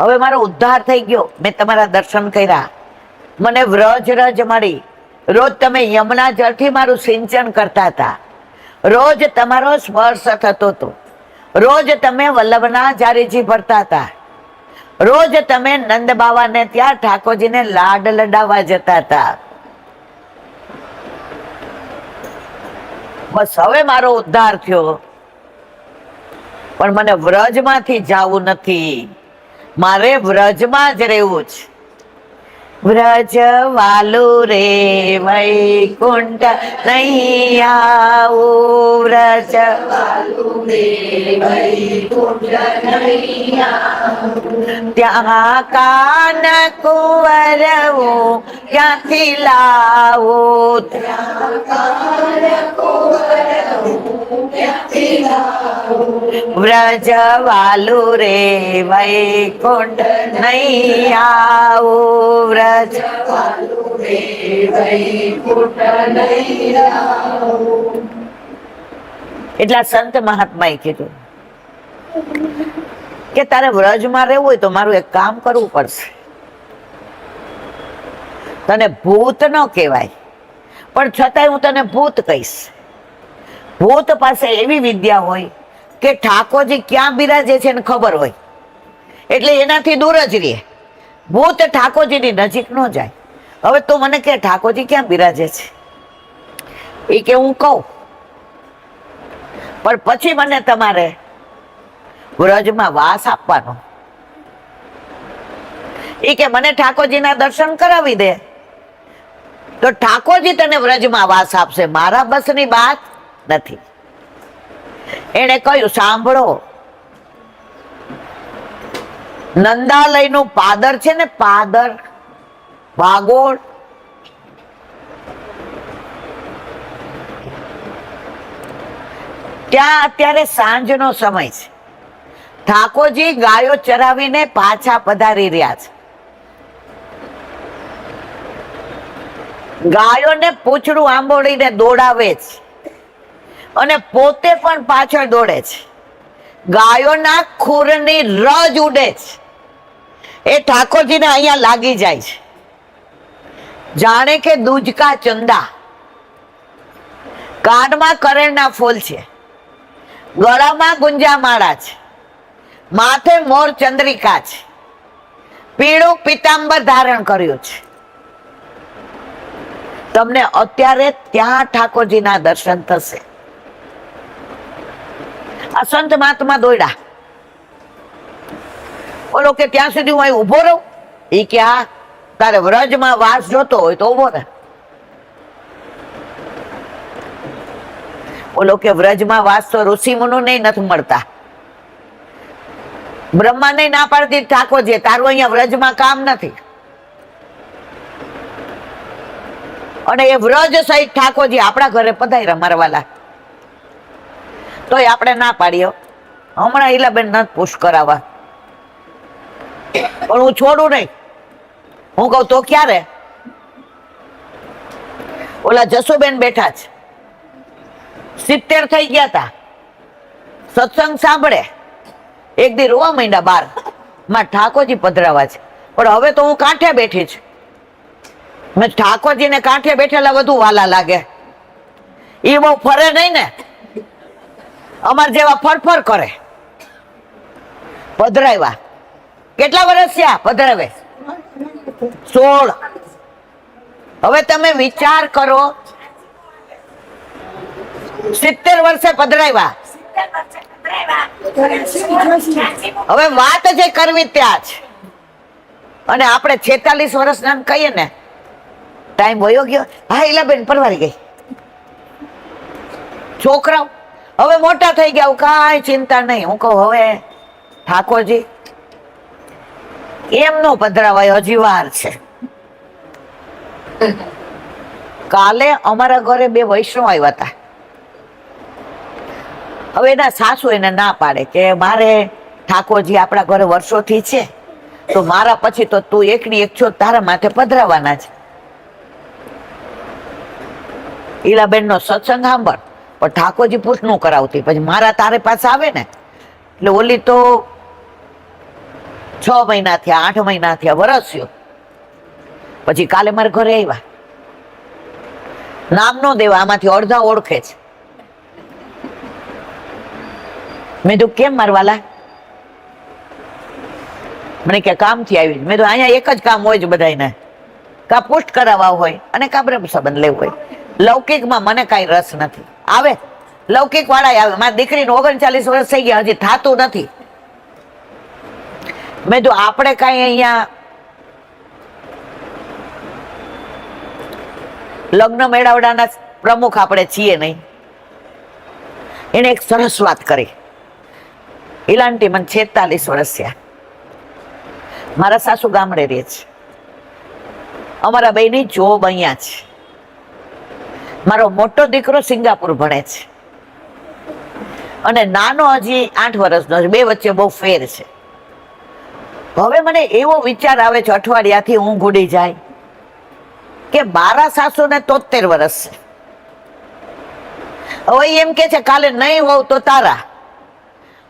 [SPEAKER 1] હવે મારો ઉદ્ધાર થઈ ગયો, મેં તમારા દર્શન કર્યા, મને વ્રજ રજ મળી. રોજ તમે યમુના જળથી મારું સિંચન કરતા હતા, રોજ તમારો સ્પર્શ થતો હતો, રોજ તમે વલ્લભના જારીજી ભરતા હતા, રોજ તમે નંદ બાવાને ત્યાં ઠાકોરજીને લાડ લડાવવા જતા હતા. બસ હવે મારો ઉદ્ધાર થયો, પણ મને વ્રજમાંથી જાવું નથી, મારે વ્રજમાં જ રહેવું છે. વ્રજ વાલું રે વૈકુંઠ નહીં આવું, વ્રજ
[SPEAKER 2] વાલું રે વૈકુંઠ નહીં આવું.
[SPEAKER 1] ત્યાં કાન કુંવરવું ક્યાંથી લાવું,
[SPEAKER 2] ત્યાં કાન કુંવરવું ક્યાંથી લાવું.
[SPEAKER 1] વ્રજ વાલું રે વૈકુંઠ નહીં આવું, વ્રજ
[SPEAKER 2] વાલું રે વૈકુંઠ નહીં આવું.
[SPEAKER 1] એટલા સંત મહાત્માએ કીધું કે તારે વ્રજમાં રહેવું હોય તો મારું એક કામ કરવું પડશે. તને ભૂત ન કહેવાય, પણ છતાંય હું તને ભૂત કહીશ. ભૂત પાસે એવી વિદ્યા હોય કે ઠાકોરજી ક્યાં બિરાજે છે એને ખબર હોય, એટલે એનાથી દૂર જ રહે. ભૂત ઠાકોરજીની નજીક ન જાય. હવે તું મને કે ઠાકોરજી ક્યાં બિરાજે છે, એ કે હું કહું, પણ પછી મને તમારે વ્રજમાં વાસ આપવાનો. એ કે મને ઠાકોરજીના દર્શન કરાવી દે તો ઠાકોરજી તને વ્રજમાં વાસ આપશે, મારા બસની વાત નથી. એને કહ્યું, સાંભળો, નંદાલયનું પાદર છે ને, પાદર ભાગોળ, ત્યાં અત્યારે સાંજનો સમય છે. ઠાકોરજી ગાયો ચરાવીને પાછા પધારી રહ્યા છે. ગાયોને પૂંછડું આંબોળીને દોડાવે છે અને પોતે પણ પાછળ દોડે છે. ગાયોના ખૂરની રજ ઉડે છે, એ ઠાકોરજીને અહીંયા લાગી જાય છે. જાણે કે દૂજકા ચંદા. કાનમાં કરેણના ફૂલ છે, ગળામાં ગુંજામાળા છે, માથે મોર ચંદ્રિકા છે, પીળું પિતાંબર ધારણ કર્યું છે. તમને અત્યારે ત્યાં ઠાકોરજીના દર્શન થશે. આ સંત મહાત્મા દોડ્યા. બોલો કે ત્યાં સુધી હું અહીં ઉભો રહું? એ કે હા, તારે વ્રજમાં વાસ જોતો હોય તો ઉભો રહે. બોલો કે વ્રજમાં વાસ તો ઋષિ મુનિ નહીં નથી મળતા. બ્રહ્મા ને ના પાડતી ઠાકોરજી, તારું અહીંયા વ્રજમાં કામ નથી. અને એ વ્રજ સહિત ઠાકોરજી આપણા ઘરે પધાર્યા મારા વાલા. તોય આપણે ના પાડીએ. હમણાં ઈલાબેન નથી પુશ કરાવવા, પણ હું છોડું નહીં. હું કહું તો ક્યારે? ઓલા જસુબેન બેઠા છે, 70 થઈ ગયા તા, સત્સંગ સાંભળે, એક દી રોવા માંડ્યા બાર, માં ઠાકોરજી પધરાવા છે. પણ હવે તો હું કાંઠે બેઠી છું. મેં ઠાકોરજીને કાંઠે બેઠેલા વધુ વાલા લાગે. એ બહુ ફરે નહીં ને, અમાર જેવા ફરફર કરે. પધરાવ્યા. કેટલા વર્ષ થયા પધરાવે? 16. હવે તમે વિચાર કરો, 70 વર્ષે પધરાવ્યા. હવે વાત જે કરવી ત્યાં છે. અને આપણે 46 વર્ષના કહીએ ને, ટાઈમ વયો ગયો. હા ઈલાબેન પરવારી ગઈ. છોકરાઓ હવે મોટા થઈ ગયા, કાંઈ ચિંતા નહીં. હું કહું હવે ઠાકોરજી એમ નો પધરાવાય, હજી વાર છે. કાલે અમારા ઘરે 2 વૈષ્ણવ આવ્યા હતા. હવે એના સાસુ એને ના પાડે કે મારે ઠાકોરજી આપણા ઘરે વર્ષોથી છે, તો મારા પછી તો તું એકની એક છો, તારા માથે પધરાવાના છે. ઈલાબેન નો સત્સંગ સાંભળ, પણ ઠાકોરજી પૂછનું કરાવતી. પછી મારા તારે પાસે આવે ને, એટલે ઓલી તો 6 મહિના થયા, 8 મહિના થયા, વરસ થયો. પછી કાલે મારા ઘરે આવ્યા. નામ નો દેવા, આમાંથી અડધા ઓળખે છે. મેં તો કેમ મારવાલા? મને કે કામથી આવી. મેં તો અહીંયા એક જ કામ હોય છે બધાને, કા પુષ્ટ કરાવવા હોય અને કા બ્રહ્મ સંબંધ લેવું હોય. લૌકિકમાં મને કાંઈ રસ નથી. આવે લૌકિક વાળા આવે. મારી દીકરીને 39 વર્ષ થઈ ગયા, હજી થાતું નથી. મેં તો આપણે કાંઈ અહીંયા લગ્ન મેળાવડાના પ્રમુખ આપણે છીએ નહીં. એને એક સરસ વાત કરી. ઈલાંટી મને 46 વર્ષ થયા. મારા સાસુ ગામડે રહે છે, અમારા બેની જોબ અહીંયા છે. મારો મોટો દીકરો સિંગાપુર ભણે છે અને નાનો હજી 8 વર્ષનો છે. 2 વચ્ચે બહુ ફેર છે. હવે મને એવો વિચાર આવે છે, અઠવાડિયાથી ઊંઘ ઉડી જાય, કે મારા સાસુને 73 વર્ષ છે. હવે એમ કે છે કાલે નહીં હોવ તો તારા,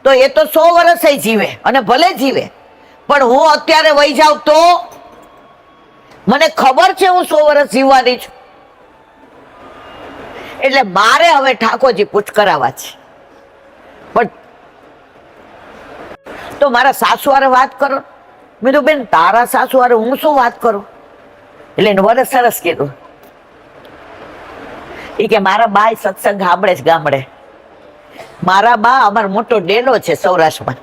[SPEAKER 1] તો એ તો 100 વર્ષ જીવે અને ભલે જીવે, પણ હું અત્યારે વહી જાઉં તો મને ખબર છે હું 100 વર્ષ જીવવાની છું. એટલે મારે હવે ઠાકોરજી પૂછ કરાવવા છે. પણ તો મારા સાસુ હારે વાત કરો. મેં તો બેન તારા સાસુ હારે હું શું વાત કરું? એટલે એને વરસ સરસ કીધું. એ કે મારા બાય સત્સંગ સાંભળે છે ગામડે. મારા બા અમારો મોટો ડેલો છે સૌરાષ્ટ્રમાં.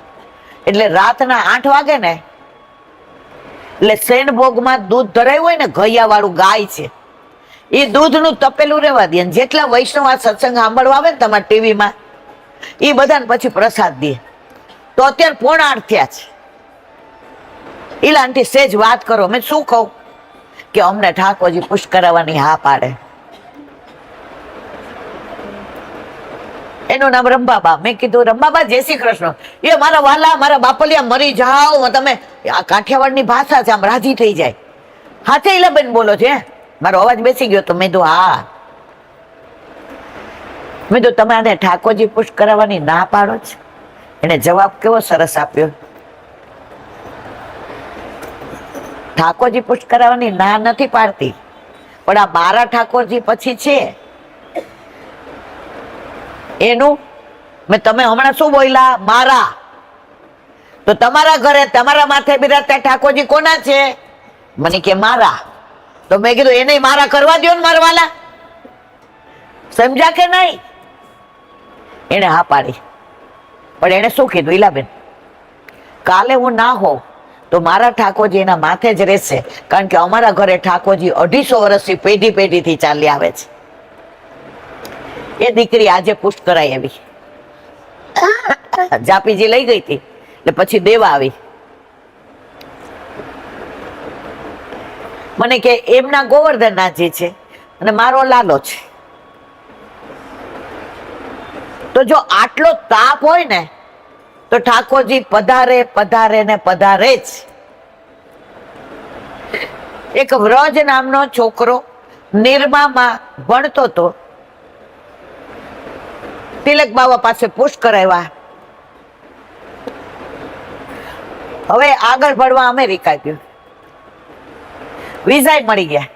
[SPEAKER 1] એટલે રાતના 8 વાગે ને, એટલે શેણ ભોગમાં દૂધ ધરાયું હોય ને, ગૈયા વાળું ગાય છે, એ દૂધનું તપેલું રહેવા દે. જેટલા વૈષ્ણવ આ સત્સંગ સાંભળવા આવે ને તમારા ટીવીમાં, એ બધાને પછી પ્રસાદ દે. તો અત્યારે 7:45 થયા છે. ઈલા આંટી સેજ વાત કરો. મેં શું કહું કે અમને ઠાકોરજી પુષ્ટ કરાવવાની હા પાડે. એનું નામ રંભાબા. મેં કીધું રંભાબા જય શ્રી કૃષ્ણ. એ મારા વાલા, મારા બાપલિયા મરી જાઓ તમે. આ કાઠિયાવાડની ભાષા છે, આમ રાજી થઈ જાય. હાથે ઈલાબેન બોલો છે? મારો અવાજ બેસી ગયો તો મેં તો હા. મેં તો તમે આને ઠાકોરજી પુષ્ટ કરાવવાની ના પાડો છો? એને જવાબ કેવો સરસ આપ્યો. ઠાકોરજી પુષ્ટ કરાવવાની ના નથી પાડતી, પણ આ મારા ઠાકોરજી પછી છે એનું. મેં તમે હમણાં શું બોલ્યા? મારા. તો તમારા ઘરે તમારા માથે બિરાજતા ઠાકોરજી કોના છે? મને કે મારા. તો મેં કીધું એને મારા કરવા દો ને મારા વાલા. સમજ્યા કે નહીં? એને હા પાડી. પણ એને શું કીધું ઈલાબેન? કાલે હું ના હોઉં તો મારા ઠાકોરજી એના માથે જ રહેશે. કારણ કે અમારા ઘરે ઠાકોરજી 250 વર્ષથી પેઢીથી ચાલી આવે છે. એ દીકરી આજે પુષ્ટ કરાઈ આવી. જાપીજી લઈ ગઈ હતી, એટલે પછી દેવા આવી. મને કે એમના ગોવર્ધનનાથજી છે અને મારો લાલો છે. તો જો આટલો તાપ હોય ને, તો ઠાકોરજી પધારે પધારે ને પધારે જ. એક વ્રજ નામનો છોકરો નિરમામાં ભણતો હતો. તિલક બાવા પાસે પુષ્ટ કરાવ્યા. હવે આગળ ભણવા અમેરિકા ગયો. વિઝા મળી ગયા.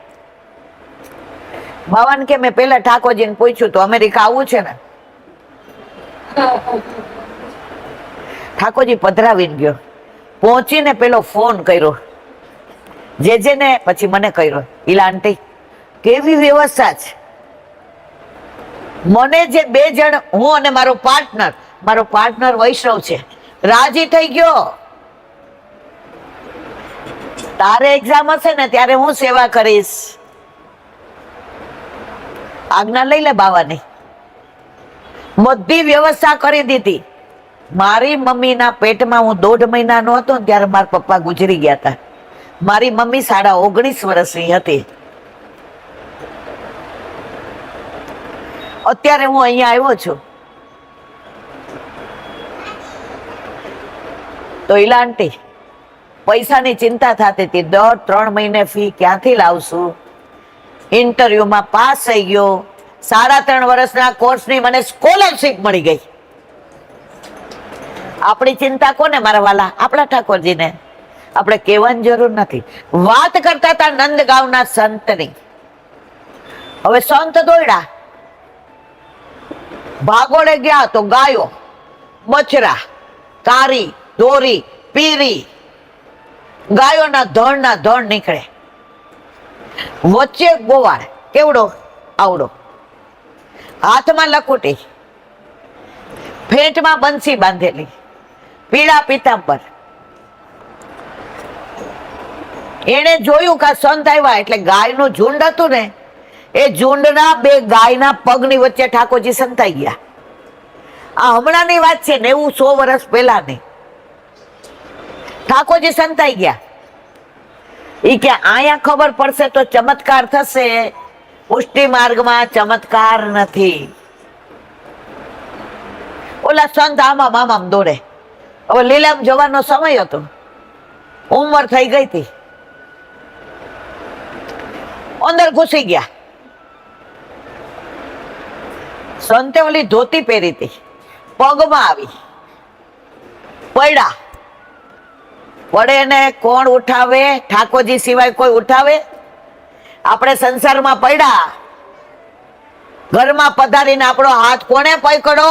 [SPEAKER 1] બાવાને કે મેં પેલા ઠાકોરજીને પૂછ્યું તો અમેરિકા આવવું છે ને. ઠાકોરજી પધરાવીને ગયો. પહોંચીને પેલો ફોન કર્યો જેને, પછી મને કર્યો. ઈલા આંટી કેવી વ્યવસ્થા છે. મને જે 2 જણ, હું અને મારો પાર્ટનર વૈષ્ણવ છે, રાજી થઈ ગયો. તારે એક્ઝામ હશે ને ત્યારે હું સેવા કરીશ. આજ્ઞા લઈ લે બાવાની. બધી વ્યવસ્થા કરી દીધી. મારી મમ્મીના પેટમાં હું 1.5 મહિનાનો હતો ને ત્યારે મારા પપ્પા ગુજરી ગયા હતા. મારી મમ્મી 19.5 વર્ષની હતી. અત્યારે હું અહીંયા આવ્યો છું તો ઈલાંટી પૈસાની ચિંતા થતી હતી. દર 3 મહિને ફી ક્યાંથી લાવશું? ઇન્ટરવ્યુમાં પાસ થઈ ગયો. 3.5 વર્ષના કોર્સની મને સ્કોલરશીપ મળી ગઈ. આપણી ચિંતા કોને મારા વાલા? આપણા ઠાકોરજીને. આપણે કહેવાની જરૂર નથી. વાત કરતા હતા નંદગાંવના સંતની. હવે સંત દોડ્યા, ભાગોળે ગયા તો ગાયો, બછરા, કારી, દોરી, પીરી, ગાયોના ધણ નીકળે. વચ્ચે ગોવાળ કેવડો આવડો, હાથમાં લકુટી, ફેંટમાં બંસી બાંધેલી, પીળા પીતાંબર. એને જોયું કે સંત આવ્યા એટલે ગાયનું ઝુંડ હતું ને, એ ઝુંડના 2 ગાયના પગની વચ્ચે ઠાકોરજી સંતાઈ ગયા. આ હમણાંની વાત છે, 90-100 વર્ષ પહેલાની. ઠાકોરજી સંતાઈ ગયા. ઈ કે આયા ખબર પડશે તો ચમત્કાર થશે. પુષ્ટિ માર્ગમાં ચમત્કાર નથી. ઓલા સંત આમ દોડે. હવે લીલામ જવાનો સમય હતો, ઉંમર થઈ ગઈ હતી. અંદર ઘૂસી ગયા. સંતે ઓલી ધોતી પહેરી હતી, પગમાં આવી, પડ્યા. પડે ને કોણ ઉઠાવે? ઠાકોરજી સિવાય કોઈ ઉઠાવે? આપણે સંસારમાં પડ્યા, ઘરમાં પધારીને આપણો હાથ કોને પકડો?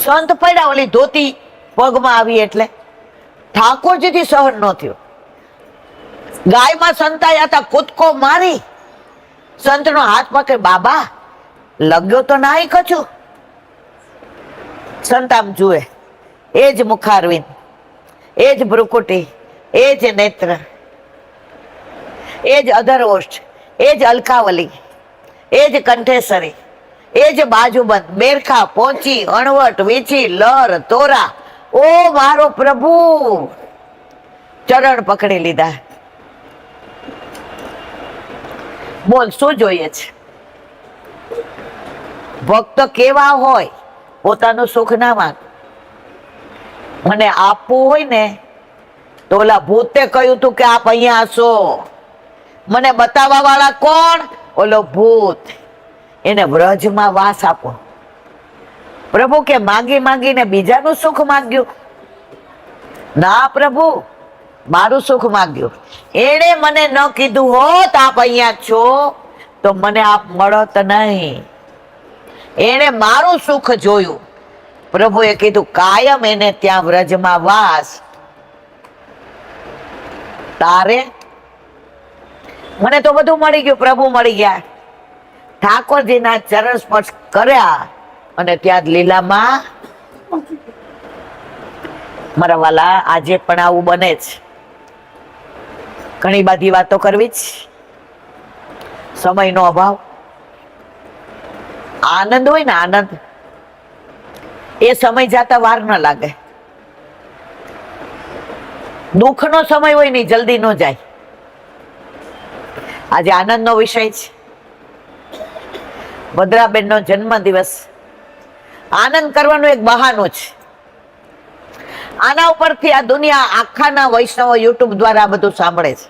[SPEAKER 1] સંત પડ્યા, ઓલી ધોતી પગમાં આવી એટલે ઠાકોરજીથી સહન ન થયું. ગાયમાં સંતાયા હતા, કૂદકો મારી સંતનો હાથ પકડે. બાબા લગ્યો તો નાઈ કછું. સંત આમ જુએ, એ જ મુખારવિંદ, એ જ ભ્રુકુટી, એ જ નેત્ર, એ જ અધરોષ્ઠ, એ જ અલકાવલી, એ જ કંઠેસરી, એ જ બાજુબંધ, બેરખા, પોચી, અણવટ, વીછી, લર, તોરા. ઓ મારો પ્રભુ! ચરણ પકડી લીધા. બોલ શું જોઈએ છે? ભક્ત કેવા હોય? પોતાનું સુખ ના માંગ. મને આપવું હોય ને તો ઓલા ભૂતે કહ્યું તું કે આપ અહીંયા હશો. મને બતાવવા વાળા કોણ? ઓલો ભૂત. એને વ્રજમાં વાસ આપો. પ્રભુ કે માંગી માંગીને બીજાનું સુખ માંગ્યું? ના પ્રભુ, મારું સુખ માંગ્યું. એને મને ન કીધું હોત આપ અહીંયા છો તો મને આપ મળત નહીં. એને મારું સુખ જોયું. પ્રભુએ કીધું કાયમ એને ત્યાં વ્રજમાં વાસ. તારે? મને તો બધું મળી ગયું, પ્રભુ મળી ગયા. ઠાકોરજીના ચરણ સ્પર્શ કર્યા અને ત્યાં જ લીલામાં. મારા વાલા, આજે પણ આવું બને છે. ઘણી બધી વાતો કરવી જ, સમયનો અભાવ. આનંદ હોય ને આનંદ, એ સમય જતા વાર ન લાગે. દુઃખનો સમય હોય ને જલ્દી ન જાય. આજે આનંદનો વિષય છે. ભદ્રાબેનનો જન્મદિવસ. આનંદ કરવાનું એક બહાનું છે. આના ઉપરથી આ દુનિયા આખાના વૈષ્ણવો યુટ્યુબ દ્વારા બધું સાંભળે છે.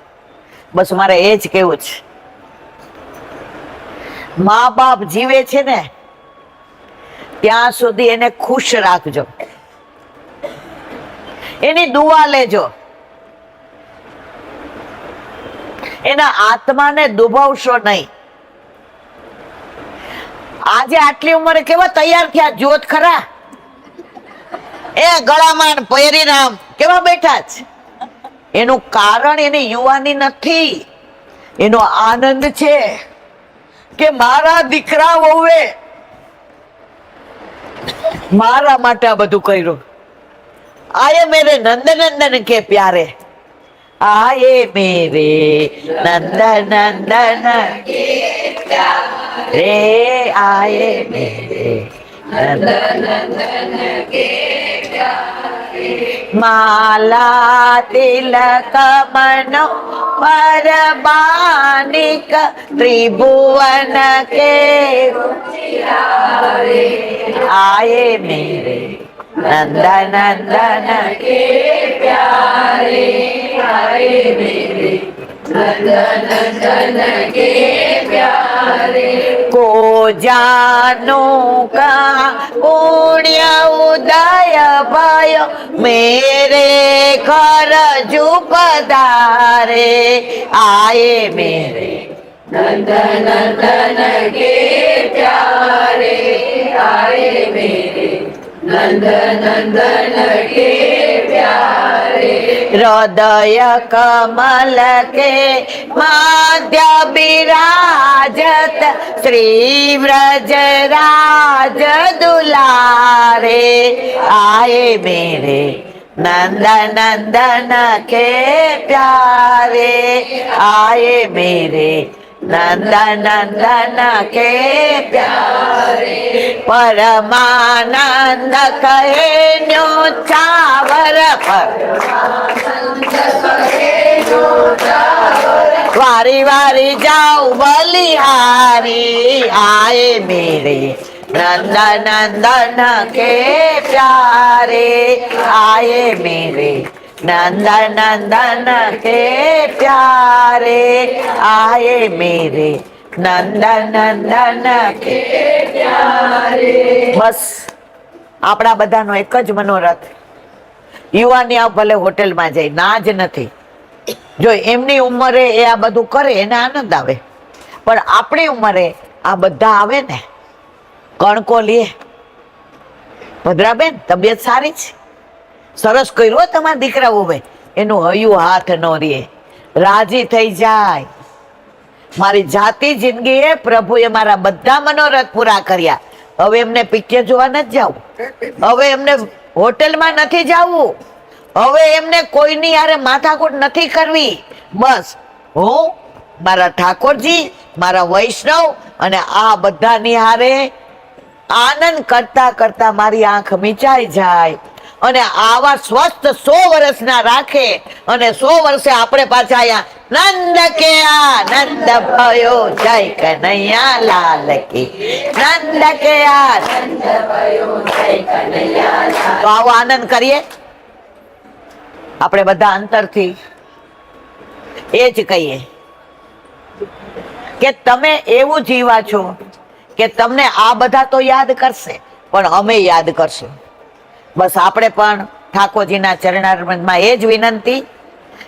[SPEAKER 1] બસ મારે એ જ કેવું છે, મા બાપ જીવે છે ને ત્યાં સુધી એને ખુશ રાખજો, એની દુઆ લેજો, એના આત્માને દુભાવશો નહીં. આજે આટલી ઉંમરે કેવા તૈયાર થયા જોત ખરા? એ ગળામાં પહેરીને આમ કેવા બેઠા છે? એનું કારણ એની યુવાની નથી, એનો આનંદ છે કે મારા દીકરા વહુએ મારા માટે આ બધું કર્યું. આયે મેરે નંદનંદન કે પ્યારે, आए मेरे नंद नंदन रे, आए मेरे नंद माला तिलक मनो परबानिक त्रिभुवन के आए मेरे नंद नंदन के प्यारे, आए मेरे नंद नंदन के प्यारे। को जानो का पुण्य उदय भयो मेरे घर जू पधारे, आए मेरे नंद नंदन के प्यारे, आए मेरे नंद नंदन के प्यारे। हृदय कमल के मध्य विराजत श्री व्रज राज दुलारे, आए मेरे नंद नंदन के प्यारे, आए मेरे नंद नंदन के प्यारे। परमानंद कहे न्यो चावर पर, वारी वारी जाओ बलिहारी, आए मेरे नंद नंदन के प्यारे, आए मेरे नंद नंदन के प्यारे, आए मेरे नंद नंदन के प्यारे। बस આપણા બધાનો એક જ મનોરથ, યુવાની આ ભલે હોટેલમાં જાય ના જ નથી, જો એમની ઉંમરે એ આ બધું કરે એને આનંદ આવે, પણ આપણી ઉંમરે આ બધા આવે ને કણકો લે. ભદ્રાબેન તબિયત સારી છે? સરસ કર્યો તમારા દીકરાઓ ભાઈ, એનું હયું હાથ ન રે, રાજી થઈ જાય. મારી જાતિ જિંદગીએ પ્રભુએ મારા બધા મનોરથ પૂરા કર્યા. હવે એમને પિક્ચર જોવા નથી જવું, હવે એમને હોટેલમાં નથી જવું, હવે એમને કોઈની હારે માથાકૂટ નથી કરવી. બસ હું મારા ઠાકોરજી, મારા વૈષ્ણવ અને આ બધાની હારે આનંદ કરતા કરતા મારી આંખ મીચાઈ જાય અને આવા સ્વસ્થ 100 વર્ષના રાખે અને 100 વર્ષે આપણે પાછા આયા નંદ કે આનંદ ભયો જય કનૈયા લાલ કી, નંદ કે આનંદ ભયો જય કનૈયા લાલ. તો આવો આનંદ કરીએ આપણે બધા અંતરથી, એ જ કહીએ કે તમે એવું જીવા છો કે તમને આ બધા તો યાદ કરશે પણ અમે યાદ કરશું. બસ આપણે પણ ઠાકોરજીના ચરણારવિંદમાં એ જ વિનંતી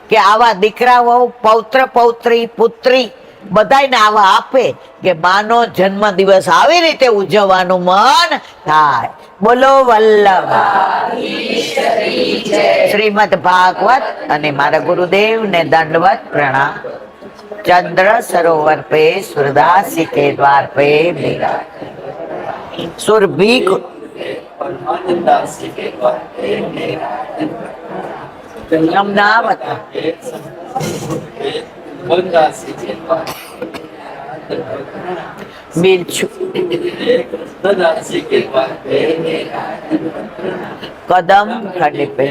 [SPEAKER 1] કે આવા દીકરાઓ, પૌત્ર પૌત્રી, પુત્રી બધાને આવા આપે કે માનો જન્મ દિવસ આવી રીતે ઉજવવાનું મન થાય. બોલો વલ્લભ શ્રીમદ ભાગવત. અને મારા ગુરુદેવને દંડવત પ્રણામ. चंद्र सरोवर पे सूरदासी के द्वार पे मेरा सुरभि यमुनावत बिच्छू कदम खड़े पे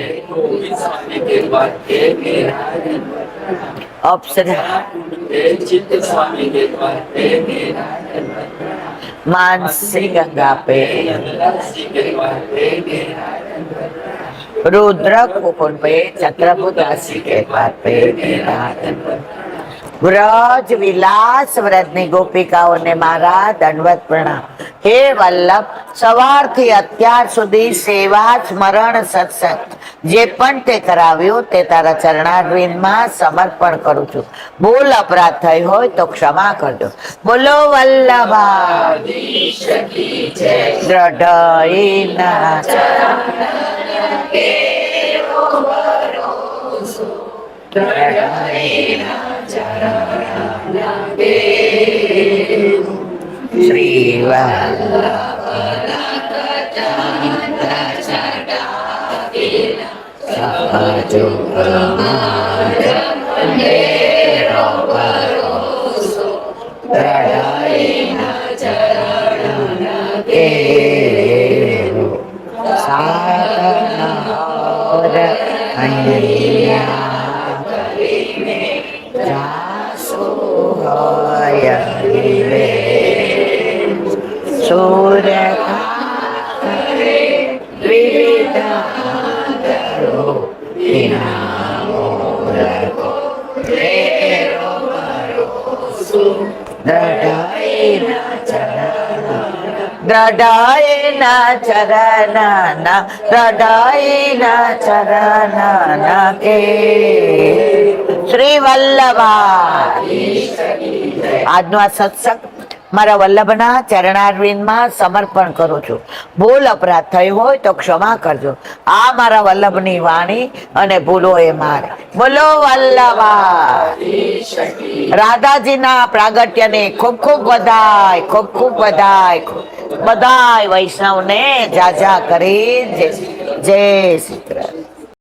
[SPEAKER 1] अप्सरा मानसी गंगा पे रुद्र कुकुन पे चक्रभुदासी के द्वार पे व्रज विलास व्रतनी गोपिकाओने मारा दंडवत प्रणाम. हे वल्लभ, સવારથી અત્યાર સુધી સેવા, સ્મરણ, સત્સંગ જે પણ તે કરાવ્યું તે તારા ચરણારવિંદમાં સમર્પણ કરું છું. ભૂલ અપરાધ થઈ હોય તો ક્ષમા કરજો. બોલો વલ્લભાધીશ કી જય. દ્રઢઈના ચરણ કેવો ભરોસો, દ્રઢઈના ચરણ કેવો. શ્રી વલ્લભ રે સૂર્ય વિવિધ દ્રઢાયના ચરણના દ્રઢાયના ચરણના કે શ્રી વલ્લભા. આજનો આ સત્સંગ મારા વલ્લભના ચરણારવિંદમાં સમર્પણ કરું છું. ભૂલ અપરાધ થઈ હોય તો ક્ષમા કરજો. આ મારા વલ્લભની વાણી અને ભૂલો એ મારે. બોલો વલ્લભા. રાધાજીના પ્રાગટ્યને ખૂબ ખૂબ વધાય, ખૂબ ખૂબ વધાય. બધાય વૈષ્ણવને જાજા કરી જય શ્રી કૃષ્ણ.